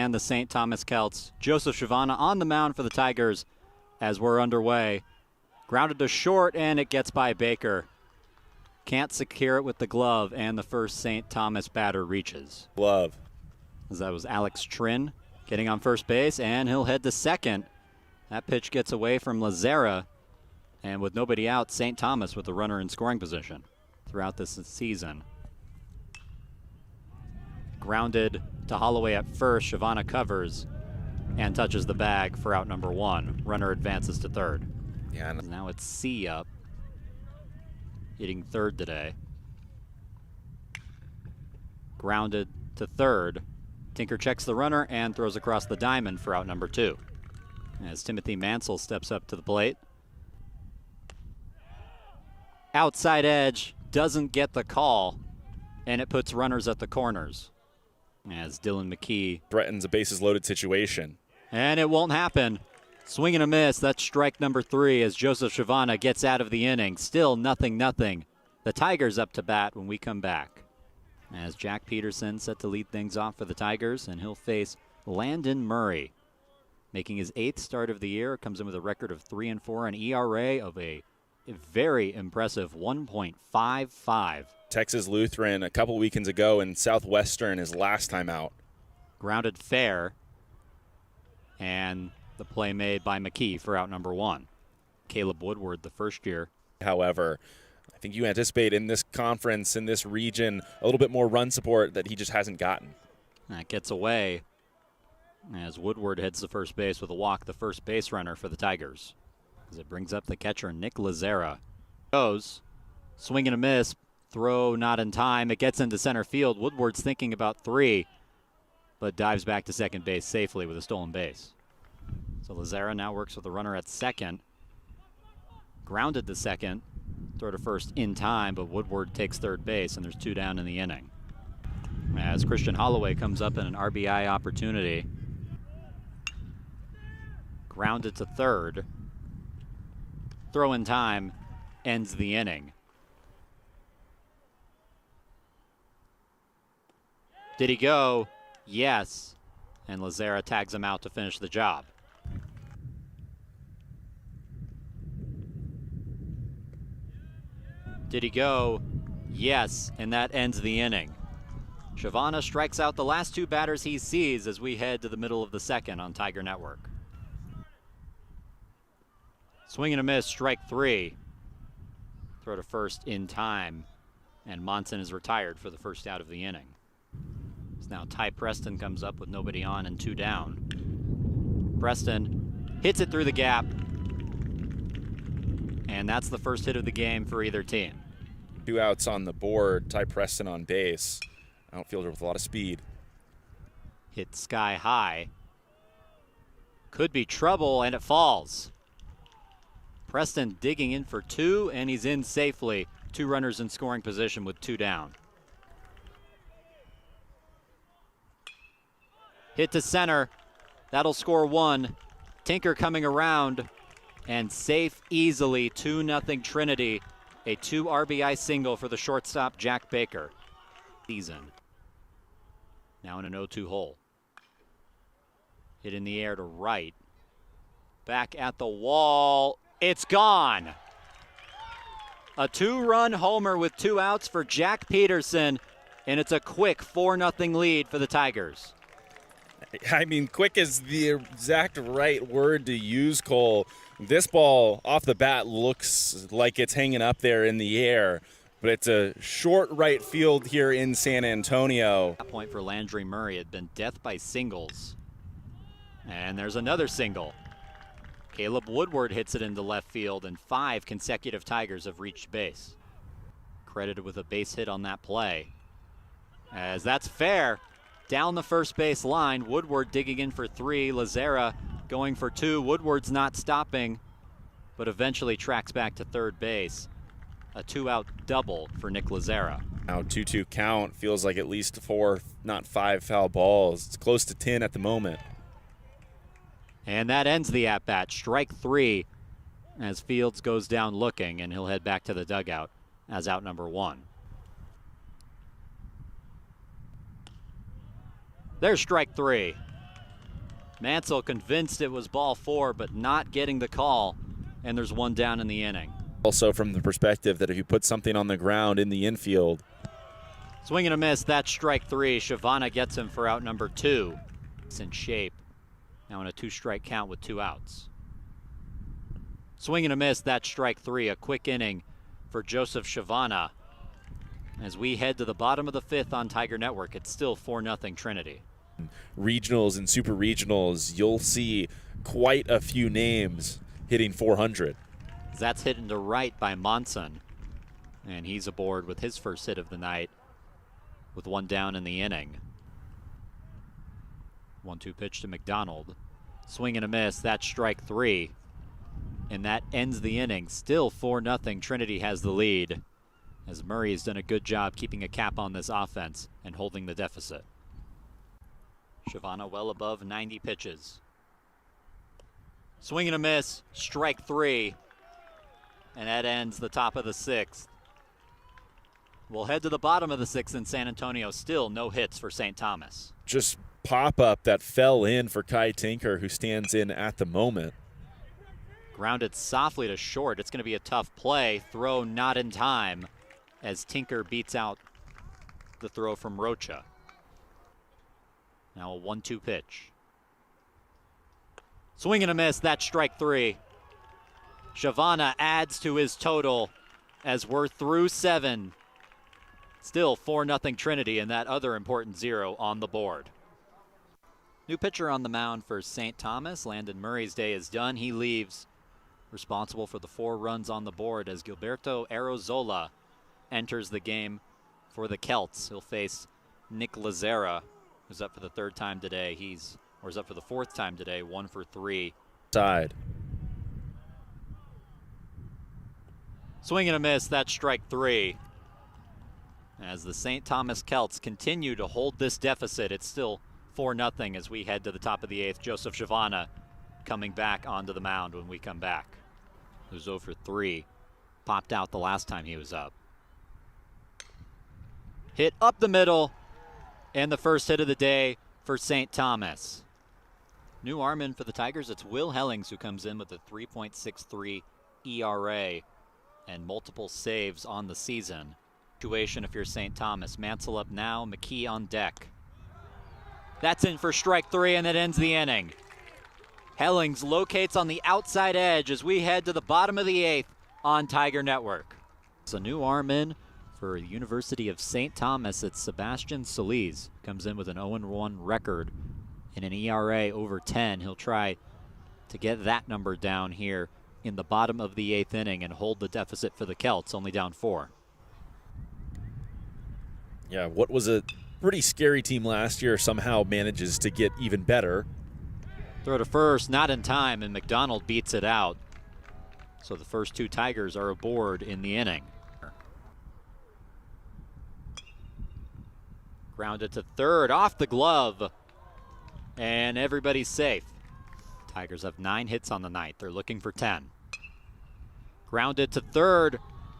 And the St. Thomas Celts. Joseph Shavana on the mound for the Tigers as we're underway. Grounded to short, and it gets by Baker. Can't secure it with the glove, and the first St. Thomas batter reaches. Glove. As that was Alex Trin getting on first base, and he'll head to second. That pitch gets away from Lazera, and with nobody out, St. Thomas with the runner in scoring position throughout this season. Grounded to Holloway at first. Shavana covers and touches the bag for out number one. Runner advances to third. Yeah. Now it's C up, hitting third today. Grounded to third. Tinker checks the runner and throws across the diamond for out number two. As Timothy Mansell steps up to the plate. Outside edge, doesn't get the call, and it puts runners at the corners. As Dylan McKee threatens a bases loaded situation. And it won't happen. Swing and a miss. That's strike number 3 as Joseph Shavana gets out of the inning. Still 0-0. The Tigers up to bat when we come back. As Jack Peterson set to lead things off for the Tigers, and he'll face Landon Murray. Making his 8th start of the year, comes in with a record of 3-4, an ERA of a very impressive 1.55. Texas Lutheran a couple weekends ago, and Southwestern his last time out. Grounded fair, and the play made by McKee for out number 1. Caleb Woodward, the first year. However, I think you anticipate in this conference, in this region, a little bit more run support that he just hasn't gotten. That gets away as Woodward heads to first base with a walk, the first base runner for the Tigers. As it brings up the catcher, Nick Lazera. Goes, swing and a miss, throw not in time. It gets into center field. Woodward's thinking about 3, but dives back to second base safely with a stolen base. So Lazera now works with the runner at second. Grounded to second, throw to first in time, but Woodward takes third base, and there's 2 down in the inning. As Christian Holloway comes up in an RBI opportunity. Grounded to third. Throw in time ends the inning. Did he go? Yes. And Lazera tags him out to finish the job. Did he go? Yes. And that ends the inning. Shavana strikes out the last 2 batters he sees as we head to the middle of the second on Tiger Network. Swing and a miss, strike 3. Throw to first in time, and Monson is retired for the first out of the inning. So now Ty Preston comes up with nobody on and 2 down. Preston hits it through the gap, and that's the first hit of the game for either team. 2 outs on the board, Ty Preston on base. Outfielder with a lot of speed. Hit sky high. Could be trouble, and it falls. Preston digging in for 2, and he's in safely. 2 runners in scoring position with 2 down. Hit to center. That'll score 1. Tinker coming around, and safe easily. 2-0 Trinity. A 2 RBI single for the shortstop, Jack Baker. Season. Now in an 0-2 hole. Hit in the air to right. Back at the wall. It's gone. A 2-run homer with 2 outs for Jack Peterson, and it's a quick 4-0 lead for the Tigers. I mean, quick is the exact right word to use, Cole. This ball off the bat looks like it's hanging up there in the air, but it's a short right field here in San Antonio. That point for Landry Murray had been death by singles. And there's another single. Caleb Woodward hits it into left field, and 5 consecutive Tigers have reached base. Credited with a base hit on that play. As that's fair. Down the first base line, Woodward digging in for 3. Lazera going for 2. Woodward's not stopping, but eventually tracks back to third base. A 2-out double for Nick Lazera. Now 2-2 count. Feels like at least 4, not 5 foul balls. It's close to 10 at the moment. And that ends the at-bat. Strike 3 as Fields goes down looking, and he'll head back to the dugout as out number 1. There's strike 3. Mansell convinced it was ball 4, but not getting the call, and there's one down in the inning. Also from the perspective that if you put something on the ground in the infield. Swing and a miss, that's strike 3. Shavana gets him for out number 2. It's in shape. Now in a 2-strike count with 2 outs. Swing and a miss, that's strike 3. A quick inning for Joseph Shavana. As we head to the bottom of the 5th on Tiger Network, it's still 4-0 Trinity. Regionals and super regionals, you'll see quite a few names hitting 400. That's hit into right by Monson, and he's aboard with his first hit of the night with 1 down in the inning. 1-2 pitch to McDonald. Swing and a miss, that's strike 3. And that ends the inning. Still 4-0. Trinity has the lead, as Murray has done a good job keeping a cap on this offense and holding the deficit. Shavana well above 90 pitches. Swing and a miss, strike 3. And that ends the top of the 6th. We'll head to the bottom of the 6th in San Antonio. Still no hits for St. Thomas. Just pop-up that fell in for Kai Tinker, who stands in at the moment. Grounded softly to short. It's going to be a tough play. Throw not in time as Tinker beats out the throw from Rocha. Now a 1-2 pitch. Swing and a miss, that's strike 3. Shavana adds to his total as we're through 7. Still 4-0 Trinity, and that other important 0 on the board. New pitcher on the mound for St. Thomas. Landon Murray's day is done. He leaves, responsible for the 4 runs on the board, as Gilberto Arozola enters the game for the Celts. He'll face Nick Lazera, who's up for the 3rd time today. He's up for the 4th time today, 1 for 3. Side. Swing and a miss, that's strike 3. As the St. Thomas Celts continue to hold this deficit, it's still 4-0 as we head to the top of the 8th. Joseph Shavana coming back onto the mound when we come back. He was 0 for 3. Popped out the last time he was up. Hit up the middle, and the first hit of the day for St. Thomas. New armman for the Tigers, it's Will Hellings, who comes in with a 3.63 ERA and multiple saves on the season. Situation if you're St. Thomas. Mansell up now, McKee on deck. That's in for strike 3, and that ends the inning. Hellings locates on the outside edge as we head to the bottom of the 8th on Tiger Network. It's a new arm-in for the University of St. Thomas. It's Sebastian Solis. Comes in with an 0-1 record and an ERA over 10. He'll try to get that number down here in the bottom of the 8th inning and hold the deficit for the Celts, only down 4. Yeah, what was a pretty scary team last year somehow manages to get even better. Throw to first, not in time, and McDonald beats it out. So the first 2 Tigers are aboard in the inning. Grounded to 3rd, off the glove, and everybody's safe. Tigers have 9 hits on the night. They're looking for 10. Grounded to 3rd,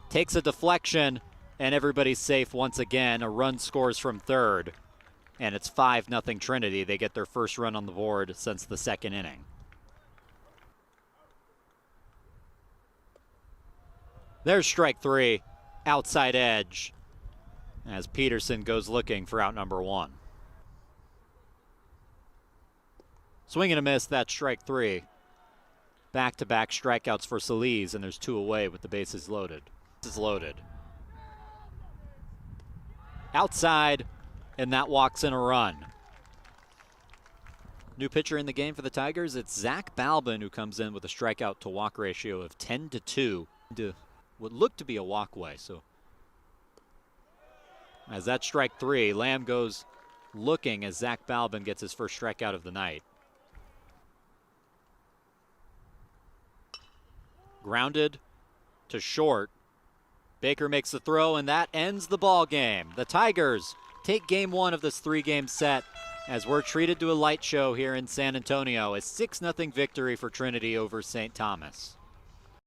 takes a deflection, and everybody's safe once again. A run scores from 3rd, and it's 5-0 Trinity. They get their first run on the board since the 2nd inning. There's strike 3, outside edge, as Peterson goes looking for out number 1. Swing and a miss, that's strike 3. Back-to-back strikeouts for Solis, and there's 2 away with the bases loaded. This is loaded. Outside, and that walks in a run. New pitcher in the game for the Tigers, it's Zach Balbin, who comes in with a strikeout to walk ratio of 10-2 to what looked to be a walkway. So as that strike 3, Lamb goes looking as Zach Balbin gets his first strikeout of the night. Grounded to short. Baker makes the throw, and that ends the ball game. The Tigers take game 1 of this 3-game set as we're treated to a light show here in San Antonio. A 6-0 victory for Trinity over St. Thomas.